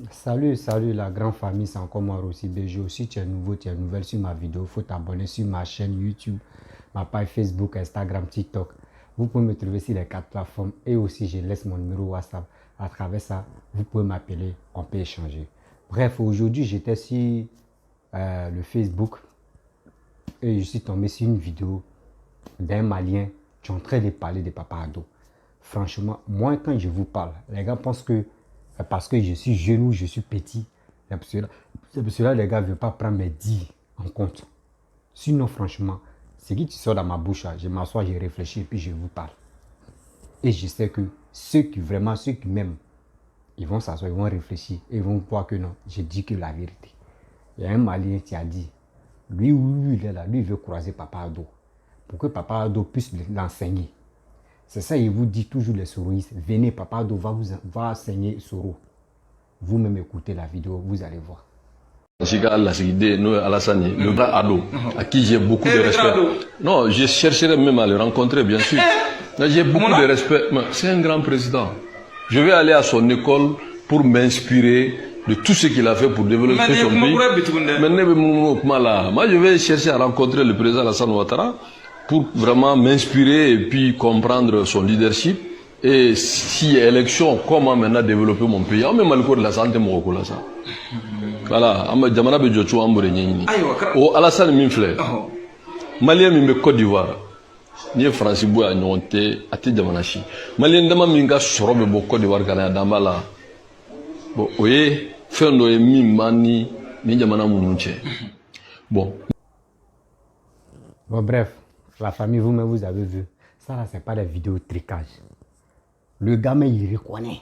Salut la grande famille, c'est encore moi aussi BG. Si tu es nouveau, tu es nouvelle sur ma vidéo, il faut t'abonner sur ma chaîne YouTube, ma page Facebook, Instagram, TikTok. Vous pouvez me trouver sur les quatre plateformes et aussi je laisse mon numéro WhatsApp. À travers ça, vous pouvez m'appeler, on peut échanger. Bref, aujourd'hui j'étais sur le Facebook et je suis tombé sur une vidéo d'un Malien qui est en train de parler de Papa Ado. Franchement, moi quand je vous parle, les gars pensent que parce que je suis jeune ou je suis petit, c'est pour cela les gars ne veulent pas prendre mes dits en compte. Sinon, franchement, ce qui sort dans ma bouche, je m'assois, je réfléchis et puis je vous parle. Et je sais que ceux qui m'aiment, ils vont s'asseoir, ils vont réfléchir et ils vont voir que non, je dis que la vérité. Il y a un Malien qui a dit, lui, il est là, lui, il veut croiser Papa Ado pour que Papa Ado puisse l'enseigner. C'est ça, il vous dit toujours les souristes, venez, Papa Ado va enseigner Soro. Vous-même écoutez la vidéo, vous allez voir. Le grand ado, à qui j'ai beaucoup de respect. Non, je chercherai même à le rencontrer, bien sûr. J'ai beaucoup de respect. C'est un grand président. Je vais aller à son école pour m'inspirer de tout ce qu'il a fait pour développer son pays. Moi, je vais chercher à rencontrer le président Alassane Ouattara pour vraiment m'inspirer et puis comprendre son leadership. Et si élection, comment maintenant développer mon pays. On met mal de la santé, mon ça. Voilà, jamana be jochu amure nyini. O Alassane min filɛ. Malien min bɛ Côte d'Ivoire. Ni ye France boya ɲɔgɔn tɛ a tɛ jamana si. Malien dama min ka sɔrɔ bɛ bɔ Côte d'Ivoire kana dan b'a la. Bon, o ye fɛn dɔ ye min man ni jamana minnu cɛ. Bon, Bref, la famille, vous-même, vous avez vu. Ça là, c'est pas des vidéos tricage. Le gamin, il reconnaît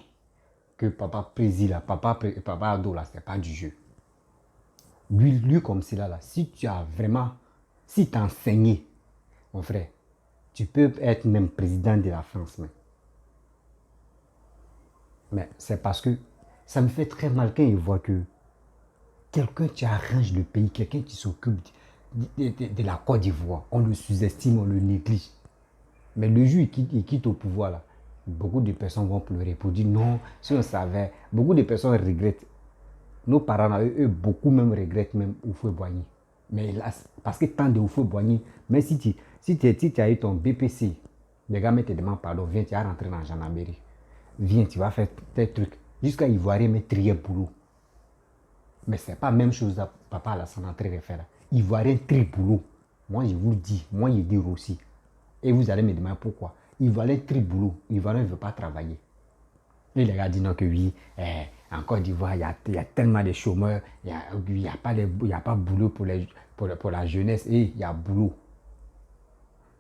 que papa président, papa Ado là, c'est pas du jeu. Lui comme cela là, si tu as vraiment, si tu as enseigné, mon frère, tu peux être même président de la France. Mais c'est parce que ça me fait très mal quand il voit que quelqu'un qui arrange le pays, quelqu'un qui s'occupe de la Côte d'Ivoire, on le sous-estime, on le néglige. Mais le jour il quitte au pouvoir là, beaucoup de personnes vont pleurer pour dire non, si on savait, beaucoup de personnes regrettent. Nos parents, eux, beaucoup même regrettent même Houphouët-Boigny. Mais hélas, parce que tant de Houphouët-Boigny, mais si tu as eu ton BPC, les gars te demandent pardon, viens, tu vas rentrer dans la gendarmerie. Viens, tu vas faire tes trucs. Jusqu'à Ivoirien, mais trier boulot. Mais ce n'est pas la même chose à papa Alassane en train de faire. Ivoirien tri boulot. Moi, je vous le dis, moi, je dis aussi. Et vous allez me demander pourquoi. Ivoirien tri boulot. Ivoirien ne veut pas travailler. Et les gars disent non que oui, en Côte d'Ivoire, il y a tellement de chômeurs, il n'y a pas de boulot pour la jeunesse, et il y a boulot.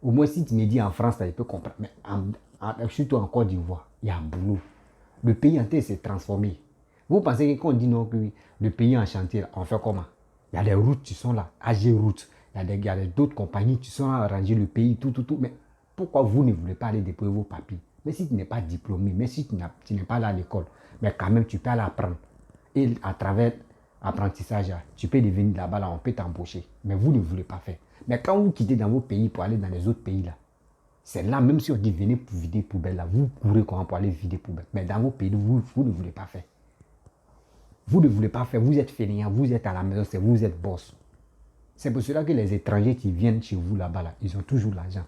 Au moins, si tu me dis en France, je peux comprendre, mais surtout en Côte d'Ivoire, il y a boulot. Le pays entier s'est transformé. Vous pensez que quand on dit non, que oui, le pays est en chantier, on fait comment? Il y a des routes qui sont là, AG Routes, il y a d'autres compagnies qui sont là à ranger le pays, tout. Mais pourquoi vous ne voulez pas aller déposer vos papiers? Mais si tu n'es pas diplômé, mais si tu n'es pas là à l'école, mais quand même tu peux aller apprendre. Et à travers l'apprentissage, tu peux devenir là-bas, là, on peut t'embaucher. Mais vous ne voulez pas faire. Mais quand vous quittez dans vos pays pour aller dans les autres pays, là, c'est là, même si on dit venez pour vider poubelle, là, vous courez comment pour aller vider poubelle. Mais dans vos pays, vous ne voulez pas faire. Vous ne voulez pas faire, vous êtes fainéant, vous êtes à la maison, c'est vous êtes boss. C'est pour cela que les étrangers qui viennent chez vous là-bas, là, ils ont toujours l'argent.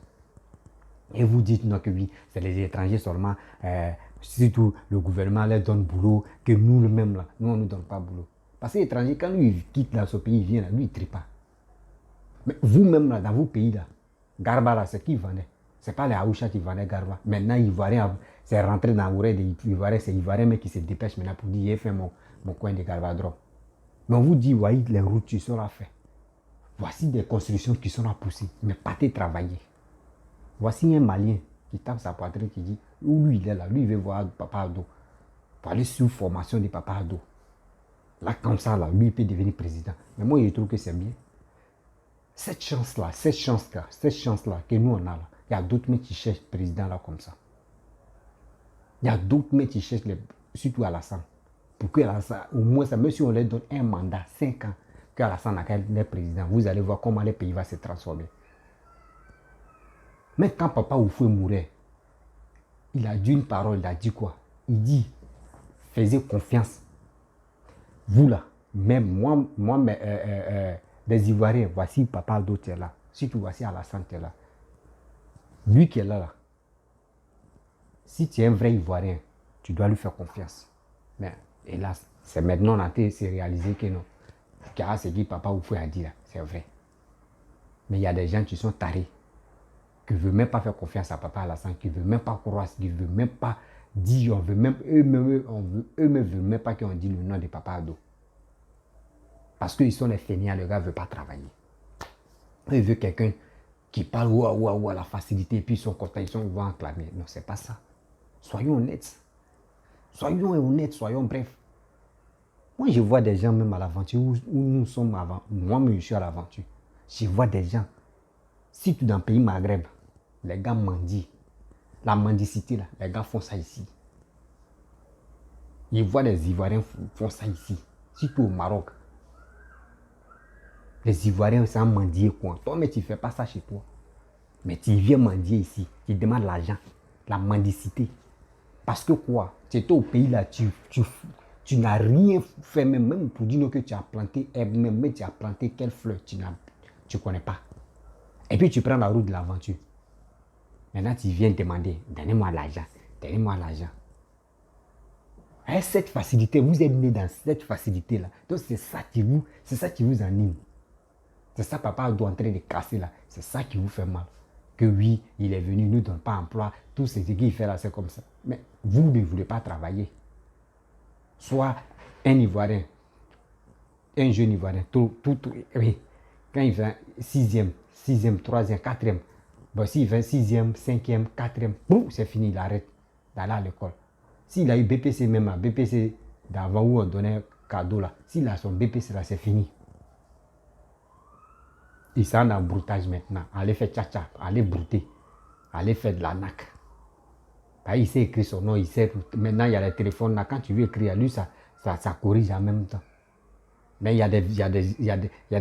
Et vous dites non que oui, c'est les étrangers seulement, surtout le gouvernement leur donne boulot, que nous le même là, nous on ne nous donne pas boulot. Parce que l'étranger, quand lui il quitte là, ce pays, il vient là, lui il ne trie pas. Mais vous-même là, dans vos pays là, Garba là, c'est qui vendait? Ce n'est pas les Aoucha qui vendaient Garba. Maintenant, Ivoirien, c'est rentré dans l'oreille des Ivoiriens, c'est Ivoirien mais qui se dépêche maintenant pour dire, j'ai fait mon coin de Garba drop. Mais on vous dit, voyez les routes qui sont là faites. Voici des constructions qui sont là poussées, mais partez travailler. Voici un Malien qui tape sa poitrine qui dit, lui il est là, lui il veut voir Papa Ado, pour aller sur formation de Papa Ado. Là comme ça, là, lui il peut devenir président. Mais moi je trouve que c'est bien. Cette chance-là que nous on a là, il y a d'autres mecs qui cherchent président là comme ça. Il y a d'autres mecs qui cherchent, surtout Alassane. Pour que Alassane, au moins, ça, même si on leur donne un mandat, 5 ans, que Alassane a le président, vous allez voir comment le pays va se transformer. Mais quand Papa Oufoué mourait, il a dit une parole, il a dit quoi? Il dit, faisait confiance Vous là, même moi des Ivoiriens, voici Papa Aldo, tu es là. Surtout voici Alassane, tu es là. Lui qui est là, si tu es un vrai Ivoirien, tu dois lui faire confiance. Mais hélas, c'est maintenant on a réalisé que non. Car ce que Papa Oufou a dit là, c'est vrai. Mais il y a des gens qui sont tarés, qui ne veulent même pas faire confiance à Papa Alassane, qui ne veulent même pas croire, qui ne veulent même pas dire, eux-mêmes ne veulent même pas qu'on dise le nom de Papa Aldo. Parce qu'ils sont les fainéants, le gars ne veut pas travailler. Il veut quelqu'un qui parle ouah, la facilité, et puis ils sont contents, ils vont acclamer. Non, c'est pas ça. Soyons honnêtes. Soyons honnêtes, soyons brefs. Moi, je vois des gens même à l'aventure où nous sommes avant. Moi, je suis à l'aventure. Je vois des gens. Si tu es dans le pays Maghreb, les gars mendient. La mendicité, là, les gars font ça ici. Ils voient les Ivoiriens font ça ici. Surtout au Maroc. Les Ivoiriens, c'est un mendier quoi. Toi, mais tu ne fais pas ça chez toi. Mais tu viens mendier ici. Tu demandes l'argent. La mendicité. Parce que quoi? Tu étais au pays là, tu n'as rien fait, même pour dire que tu as planté herbe, même tu as planté quelle fleur, tu ne connais pas. Et puis tu prends la route de l'aventure. Maintenant, tu viens demander, donnez-moi l'argent, donnez-moi l'argent. Et cette facilité, vous êtes né dans cette facilité-là. Donc c'est ça qui vous anime. C'est ça, papa doit en train de casser là. C'est ça qui vous fait mal. Que oui, il est venu, il ne nous donne pas emploi. Tout ce qu'il fait là, c'est comme ça. Mais vous ne voulez pas travailler. Soit un Ivoirien, un jeune Ivoirien, oui. Quand il fait 6e, 3e, 4e, bon, s'il fait 6e, 5e, 4e, c'est fini, il arrête d'aller à l'école. S'il a eu BPC même, BPC d'avant où on donnait cadeau là, s'il a son BPC là, c'est fini. Il s'en dans le broutage maintenant. Allez faire tcha-tcha, allez brouter, allez faire de la nac. Il sait écrire son nom, il sait. Maintenant, il y a les téléphones là. Quand tu veux écrire à lui, ça corrige en même temps. Mais il y a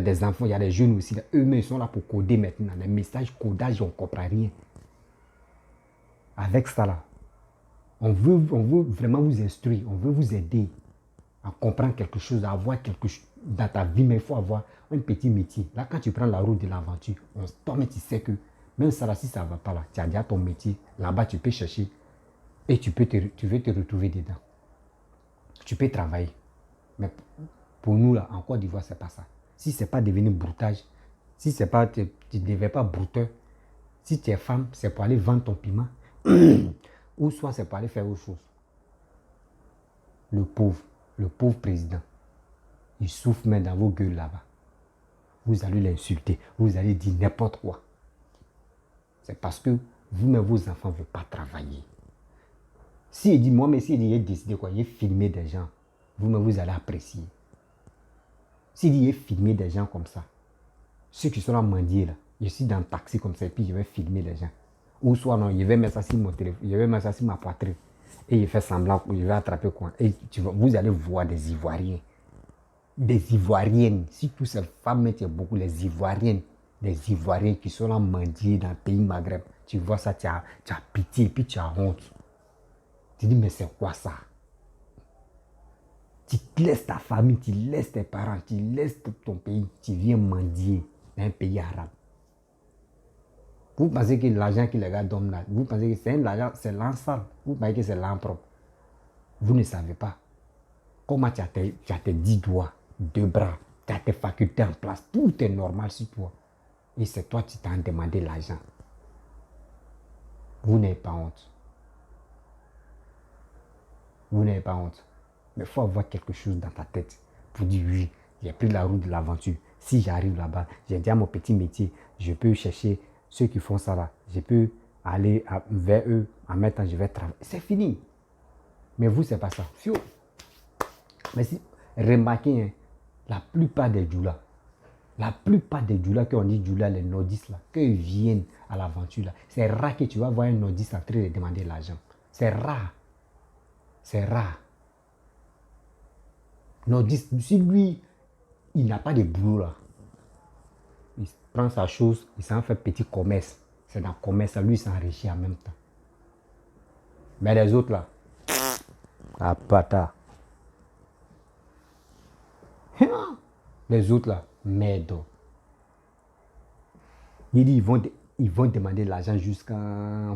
des enfants, il y a des jeunes aussi. Eux-mêmes, ils sont là pour coder maintenant. Les messages codage, on ne comprend rien. Avec ça là, on veut vraiment vous instruire, on veut vous aider à comprendre quelque chose, à avoir quelque chose dans ta vie, mais il faut avoir un petit métier. Là, quand tu prends la route de l'aventure, toi, mais tu sais que même ça là, si ça ne va pas là, tu as déjà ton métier. Là-bas, tu peux chercher et tu veux te retrouver dedans. Tu peux travailler. Mais pour nous, là, en Côte d'Ivoire, ce n'est pas ça. Si ce n'est pas devenu broutage, si c'est pas, tu ne deviens pas brouteur, si tu es femme, c'est pour aller vendre ton piment, ou soit c'est pour aller faire autre chose. Le pauvre président, il souffre même dans vos gueules là-bas. Vous allez l'insulter, vous allez dire n'importe quoi. C'est parce que vous-même, vos enfants ne veulent pas travailler. Si il dit, moi, mais s'il dit, il a décidé quoi, il a filmé des gens, vous-même, vous allez apprécier. S'il dit, il a filmé des gens comme ça, ceux qui sont là mendier là, je suis dans le taxi comme ça, et puis je vais filmer les gens. Ou soit non, je vais mettre ça sur mon téléphone, je vais mettre ça sur ma poitrine, et il fait semblant, je vais attraper quoi. Et vous allez voir des Ivoiriens, des Ivoiriennes, si toutes ces femmes, il y a beaucoup, les Ivoiriennes, des Ivoiriens qui sont là mendier dans le pays Maghreb. Tu vois ça, tu as pitié, et puis tu as honte. Tu dis, mais c'est quoi ça? Tu laisses ta famille, tu laisses tes parents, tu laisses ton pays, tu viens mendier dans un pays arabe. Vous pensez que l'argent que les gars donnent là, vous pensez que c'est l'argent, c'est l'ensemble. Vous pensez que c'est l'impropre. Vous ne savez pas. Comment tu as tes 10 doigts, 2 bras, tu as tes facultés en place, tout est normal sur toi. Et c'est toi qui t'as demandé l'argent. Vous n'avez pas honte. Vous n'avez pas honte. Mais il faut avoir quelque chose dans ta tête pour dire oui, j'ai pris la route de l'aventure. Si j'arrive là-bas, j'ai déjà mon petit métier, je peux chercher ceux qui font ça là. Je peux aller vers eux, en même temps je vais travailler. C'est fini. Mais vous, c'est pas ça. Fio. Mais si, remarquez, hein, la plupart des djoulas qui ont dit djoulas, les nordistes là, qu'ils viennent à l'aventure là, c'est rare que tu vas voir un nordiste en train de demander l'argent. C'est rare. C'est rare. Nordiste, si lui, il n'a pas de boulot là, il prend sa chose, il s'en fait petit commerce. C'est dans le commerce, lui, il s'enrichit en même temps. Mais les autres là, à pata. Les autres là, merde. Il dit ils vont demander l'argent jusqu'à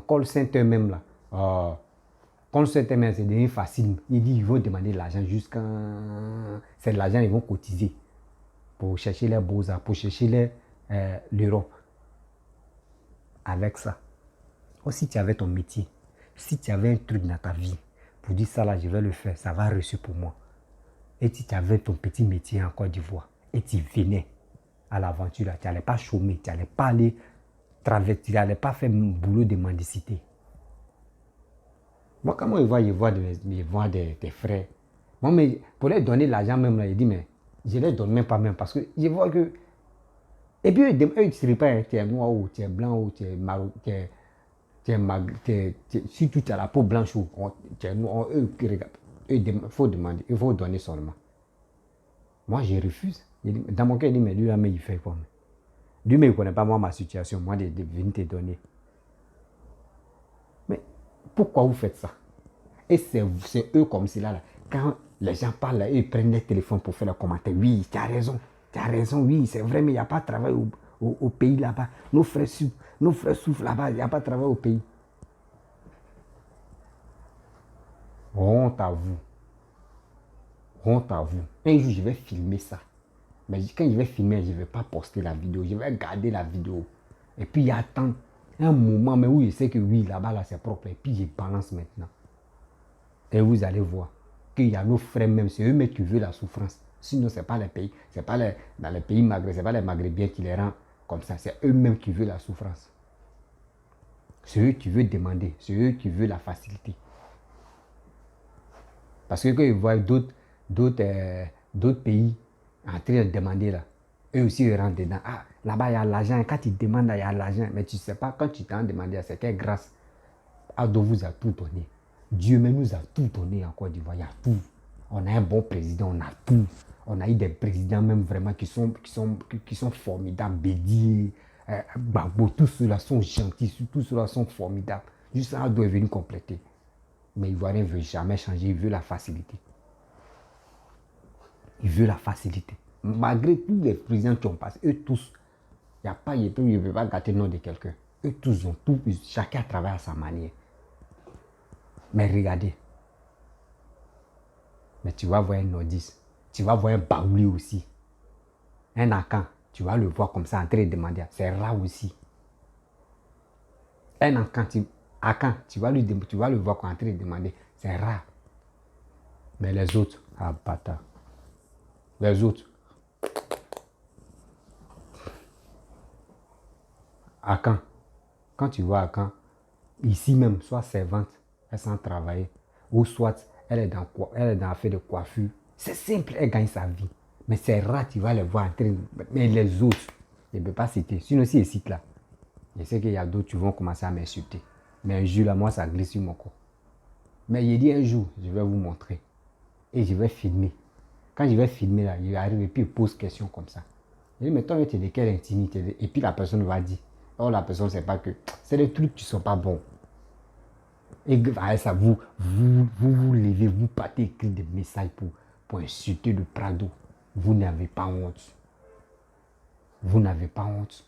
call center même là. Call center même, c'est devenu facile. Il dit ils vont demander l'argent jusqu'à... C'est l'argent ils vont cotiser pour chercher les beaux-arts, pour chercher l'Europe. Avec ça. Ou si tu avais ton métier, si tu avais un truc dans ta vie, pour dire ça là, je vais le faire, ça va reçu pour moi. Et si tu avais ton petit métier en Côte d'Ivoire, et tu venais à l'aventure, tu n'allais pas chômer, tu n'allais pas aller travailler, tu n'allais pas faire un boulot de mendicité. Moi, quand je vois des frères, moi, mais pour leur donner l'argent même, là, il dit, mais je ne les donne même pas même, parce que je vois que... Et puis, eux, ils ne seraient pas, tu es noir ou tu es blanc ou tu es marron, surtout tu as la peau blanche ou tu es noir, eux qui regardent, il faut demander, il faut donner seulement. Moi, je refuse. Dans mon cas, il dit, mais lui, là, mais il fait quoi? Lui, mais il ne connaît pas moi, ma situation, moi, de venir te donner. Mais pourquoi vous faites ça? Et c'est eux comme cela, là. Quand les gens parlent, là, ils prennent les téléphones pour faire les commentaires. Oui, tu as raison, oui, c'est vrai, mais il n'y a pas de travail au pays là-bas. Nos frères souffrent là-bas, il n'y a pas de travail au pays. Honte à vous. Honte à vous. Un jour, je vais filmer ça. Mais quand je vais filmer, je ne vais pas poster la vidéo. Je vais garder la vidéo. Et puis, il attend un moment, mais où je sais que oui, là-bas, là, c'est propre. Et puis, je balance maintenant. Et vous allez voir qu'il y a nos frères même, c'est eux-mêmes qui veulent la souffrance. Sinon, ce n'est pas les pays, c'est pas dans les pays maghrébins, ce n'est pas les maghrébiens qui les rendent comme ça. C'est eux-mêmes qui veulent la souffrance. C'est eux qui veulent demander, c'est eux qui veulent la facilité. Parce que quand ils voient d'autres pays en train de demander là, eux aussi ils rentrent dedans. Ah, là-bas il y a l'argent, quand ils demandent, il y a l'argent. Mais tu ne sais pas, quand tu t'en demandes, c'était grâce à Dieu vous a tout donné. Dieu même nous a tout donné en Côte d'Ivoire, il y a tout. On a un bon président, on a tout. On a eu des présidents même vraiment qui sont formidables. Bédier, Gbagbo, tous ceux-là sont gentils, tous ceux-là sont formidables. Juste ça doit venir compléter. Mais l'Ivoirien ne veut jamais changer, il veut la facilité. Il veut la facilité. Malgré tous les présidents qui ont passé, eux tous, il n'y a pas, il ne peut pas gâter le nom de quelqu'un. Eux tous ont tout, chacun travaille à sa manière. Mais regardez. Mais tu vas voir un nordiste, tu vas voir un baouli aussi. Un Akan, tu vas le voir comme ça en train de demander. C'est rare aussi. Un Akan, tu vas le voir en train de demander. C'est rare. Mais les autres, ah bâtard. Les autres. Akan, quand tu vois Akan, ici même, soit servante, elle s'en travailler, ou soit elle est dans l'affaire de coiffure. C'est simple, elle gagne sa vie. Mais c'est rare, tu vas les voir en train de... Mais les autres, je ne peux pas citer. Sinon, si je cite là, je sais qu'il y a d'autres qui vont commencer à m'insulter. Mais un jour là, moi, ça glisse sur mon corps. Mais il dit un jour, je vais vous montrer. Et je vais filmer. Quand je vais filmer là, il arrive et puis il pose question comme ça. Il dit, mais toi, tu es de quelle intimité? Et puis la personne va dire, oh, la personne ne sait pas que c'est des trucs qui ne sont pas bons. Et avec ça, vous levez, vous partez écrire des messages pour insulter le Prado. Vous n'avez pas honte. Vous n'avez pas honte.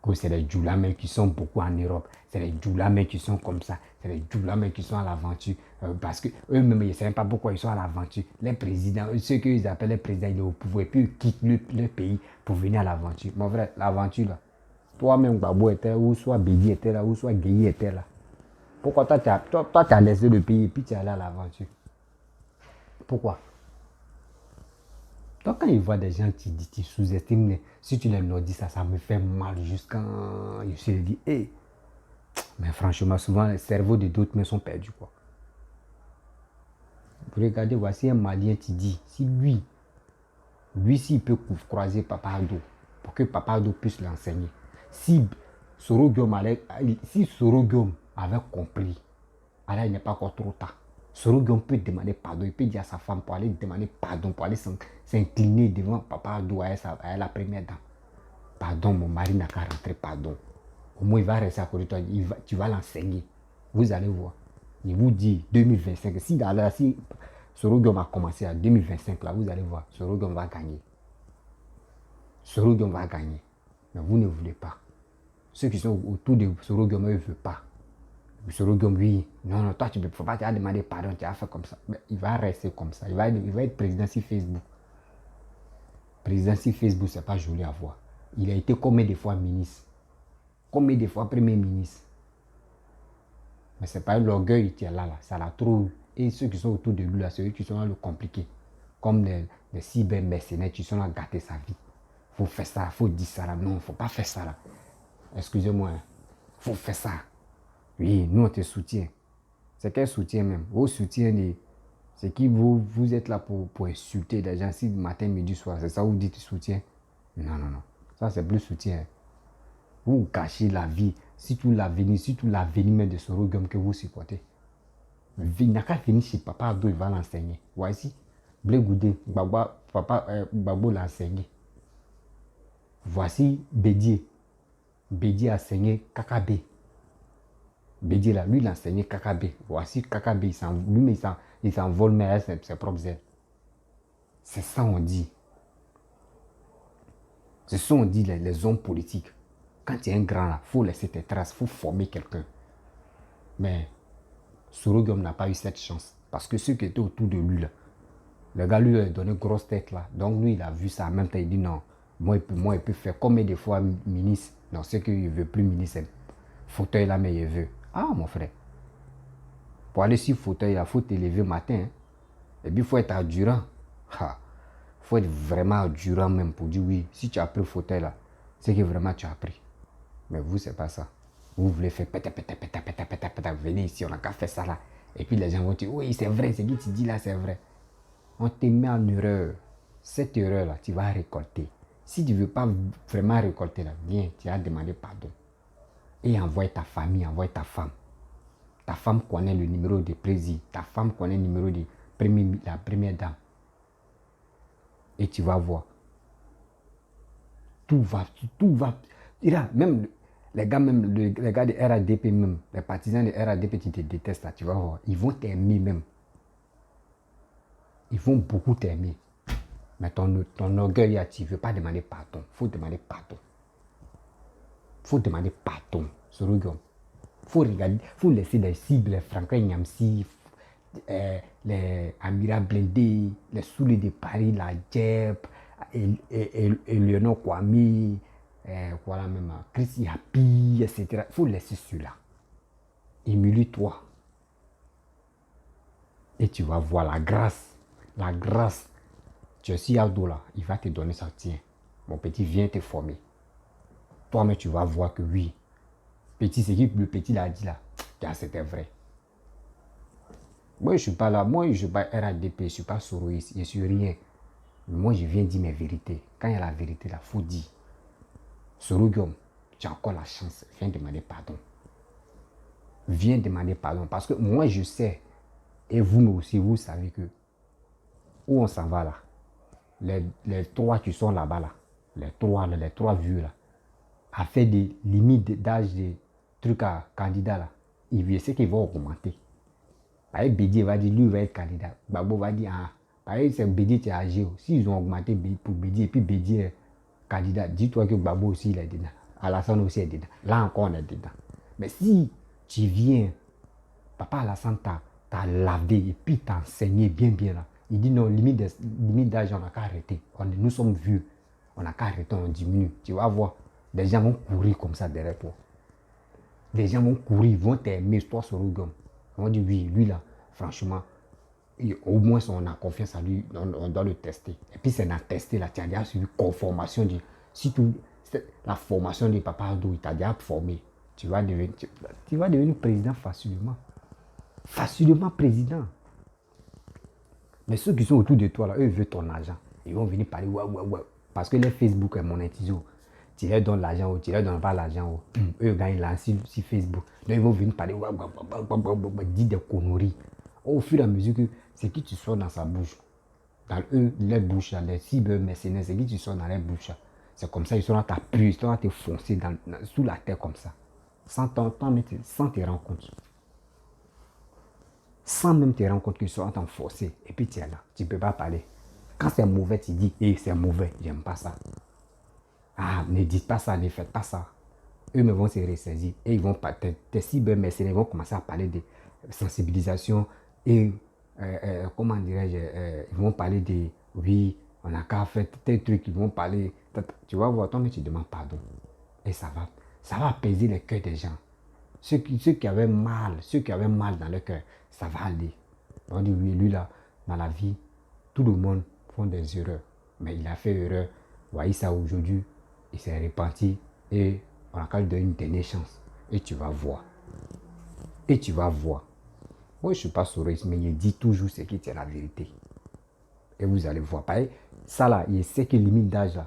Que c'est les Djoulamais qui sont beaucoup en Europe. C'est les Djoulamais qui sont comme ça. C'est les Djoulamais qui sont à l'aventure. Parce qu'eux-mêmes, ils ne savent pas pourquoi ils sont à l'aventure. Les présidents, ceux qu'ils appellent les présidents, ils sont au pouvoir. Et puis ils quittent le pays pour venir à l'aventure. Mon frère, l'aventure là. Toi-même, Gbagbo était là, ou soit Bédi était là, ou soit Gueye était là. Pourquoi toi, tu as laissé le pays et puis tu es allé à l'aventure? Pourquoi? Donc quand ils voient des gens qui sous-estiment, si tu les nordistes, ça me fait mal jusqu'à... Je se dis, hey. Mais franchement, souvent, les cerveaux de d'autres sont perdus, quoi. Vous regardez, voici un Malien qui dit, si lui, s'il peut croiser Papa Ado, pour que Papa Ado puisse l'enseigner. Si Soro Guillaume avait compris, alors il n'est pas encore trop tard. Soro Guillaume peut demander pardon, il peut dire à sa femme pour aller demander pardon, pour aller s'incliner devant Papa Ado à la première dame. Pardon, mon mari n'a qu'à rentrer, pardon. Au moins, il va rester à côté de toi, tu vas l'enseigner. Vous allez voir. Il vous dit 2025, si Sorogum a commencé en 2025, là, vous allez voir, Sorogum va gagner. Sorogum va gagner. Mais vous ne voulez pas. Ceux qui sont autour de Sorogum, eux ne veulent pas. Sorogum, oui, non, toi, tu ne peux pas, tu as demandé pardon, tu as fait comme ça. Mais il va rester comme ça. Il va être président sur Facebook. Président sur Facebook, ce n'est pas joli à voir. Il a été combien de fois ministre? Combien de fois premier ministre? Mais ce n'est pas l'orgueil qui est là, ça l'a trop eu. Et ceux qui sont autour de lui, là, c'est eux qui sont là le compliqué. Comme les cyber-mercenaires qui sont là à gâter sa vie. Il faut faire ça, il faut dire ça là. Non, il ne faut pas faire ça là. Excusez-moi, il faut faire ça. Oui, nous on te soutient. C'est quel soutien même? Vos soutiens, c'est qui vous êtes là pour insulter les gens si matin, midi, soir. C'est ça vous dites soutien? Non, non, non. Ça c'est plus soutien. Vous gâchez la vie, surtout l'avenir même de Sorogum que vous supportez. Il n'a qu'à venir chez Papa Ado, il va l'enseigner. Voici, Blé Goudé, Babo l'a enseigné. Voici Bédier. Bédier a enseigné Kakabé. Bédier là, lui il a enseigné Kakabé. Voici Kakabé, il s'envole mais avec ses propres ailes. C'est ça on dit. C'est ça on dit les hommes politiques. Quand tu es un grand là, il faut laisser tes traces, il faut former quelqu'un. Mais Sorogum n'a pas eu cette chance. Parce que ceux qui étaient autour de lui là, le gars lui a donné une grosse tête là. Donc lui il a vu ça en même temps, il dit non, moi il peut faire combien de fois ministre. Non, c'est qu'il ne veut plus ministre. Fauteuil là, mais il veut. Ah mon frère. Pour aller sur fauteuil là, il faut te lever matin. Hein. Et puis il faut être endurant. Il faut être vraiment endurant même pour dire oui. Si tu as pris le fauteuil là, c'est que vraiment tu as pris. Mais vous, c'est pas ça. Vous voulez faire péta, venez ici, on n'a qu'à faire ça là. Et puis les gens vont dire, oui, c'est vrai, ce que tu dis là, c'est vrai. On te met en erreur. Cette erreur là, tu vas récolter. Si tu ne veux pas vraiment récolter là, viens, tu vas demander pardon. Et envoie ta famille, envoie ta femme. Ta femme connaît le numéro de président. Ta femme connaît le numéro de la première dame. Et tu vas voir. Tout va. Même les gars, les gars de RADP même, les partisans de RADP qui te détestent là, tu vas voir. Ils vont t'aimer même. Ils vont beaucoup t'aimer. Mais ton orgueil, tu ne veux pas demander pardon. Il faut demander pardon. Il faut demander pardon. Sorogum. Il faut regarder, faut laisser les cibles, les Franklin Nyamsi, les Amira Blindé, les Soulés de Paris, la Djep, et Léonard Kwame, voilà même, Chrissy Happy, etc. Il faut laisser ceux-là. Émule-toi. Et tu vas voir la grâce. La grâce. Tu es si Aldo là, il va te donner ça. Tiens, mon petit, viens te former. Toi-même, tu vas voir que oui. Petit, c'est qui le petit l'a dit là. C'était vrai. Moi, je ne suis pas là. Moi, je ne suis pas RADP. Je ne suis pas soroïste. Je ne suis rien. Mais moi, je viens dire mes vérités. Quand il y a la vérité, il faut dire. Sorogum, tu as encore la chance. Viens demander pardon. Viens demander pardon. Parce que moi, je sais. Et vous aussi, vous savez que. Où on s'en va là. Les trois qui sont là-bas là. Les trois vieux là. A fait des limites d'âge des trucs à candidats là. Il sait qu'ils vont augmenter. Par exemple, Bédier va dire, lui va être candidat. Babo va dire, ah, par exemple, c'est Bédier qui est âgé. S'ils ont augmenté pour Bédier, et puis Bédier est candidat, dis-toi que Babo aussi il est dedans. Alassane aussi est dedans. Là encore, on est dedans. Mais si tu viens, Papa Alassane t'a lavé et puis t'a enseigné bien là. Il dit non, limite d'âge, on n'a qu'à arrêter. Nous sommes vieux. On n'a qu'à arrêter, on diminue. Tu vas voir. Des gens vont courir comme ça derrière toi. Des gens vont courir, ils vont t'aimer, toi, Sorogum. Ils vont dire, oui, lui là, franchement, au moins on a confiance à lui, on doit le tester. Et puis c'est dans tester là, tu as déjà suivi conformation. Surtout, la formation de Papa Ado, il t'a déjà formé. Tu vas devenir président facilement. Facilement président. Mais ceux qui sont autour de toi là, eux, ils veulent ton argent. Ils vont venir parler, ouais. Parce que les Facebook est monétisé. Tu leur donnes l'argent ou tu leur donnes pas l'argent. Eux gagnent là sur Facebook. Donc ils vont venir parler, dire des conneries. Au fur et à mesure que c'est qui tu sors dans sa bouche, dans les bouches, les cyber-mercenaires, c'est qui tu sors dans les bouches. C'est comme ça, ils sont là t'appuyer, ils sont là te foncer sous la terre comme ça. Sans te rendre compte. sans même te rendre compte qu'ils sont en train de forcer. Et puis tu es là, tu ne peux pas parler. Quand c'est mauvais, tu dis, c'est mauvais, j'aime pas ça. Ah, ne dites pas ça, ne faites pas ça. Eux me vont se ressaisir et ils vont pas, tes cybermercenaires vont commencer à parler de sensibilisation et comment dirais-je, ils vont parler de oui, on a qu'à faire tel truc, ils vont parler, tu vas voir, toi mais tu demandes pardon et ça va apaiser les cœurs des gens. Ceux qui avaient mal dans le cœur, ça va aller. On dit oui, lui là, dans la vie, tout le monde font des erreurs, mais il a fait erreur. Voyez ça aujourd'hui, il s'est repenti et on a qu'à lui donner une dernière chance. Et tu vas voir. Et tu vas voir. Moi, je ne suis pas sourire, mais il dit toujours ce qui est la vérité. Et vous allez voir. Pareil, ça là, il sait que les limites d'âge là,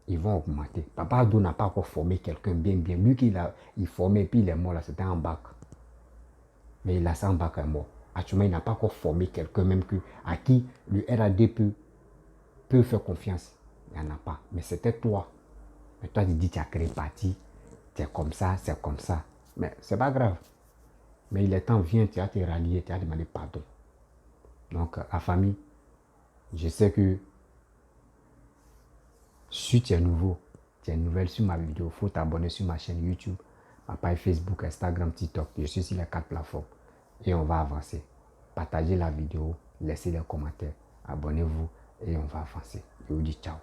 ils vont augmenter. Papa Ado n'a pas encore formé quelqu'un bien. Lui il formait et puis il est mort là, c'était en bac. Mais il a ça en bac, est mort. Actuellement, il n'a pas encore formé quelqu'un même à qui le RAD peut faire confiance. Il n'y en a pas. Mais c'était toi. Mais toi, tu dis, tu as créé parti. Tu es comme ça, c'est comme ça. Mais c'est pas grave. Mais il est temps, viens, tu as te rallier, tu as demandé pardon. Donc, la famille, je sais que si tu es nouveau, tu es nouvelle sur ma vidéo, il faut t'abonner sur ma chaîne YouTube, ma page Facebook, Instagram, TikTok. Je suis sur les 4 plateformes. Et on va avancer. Partagez la vidéo, laissez les commentaires, abonnez-vous et on va avancer. Je vous dis ciao.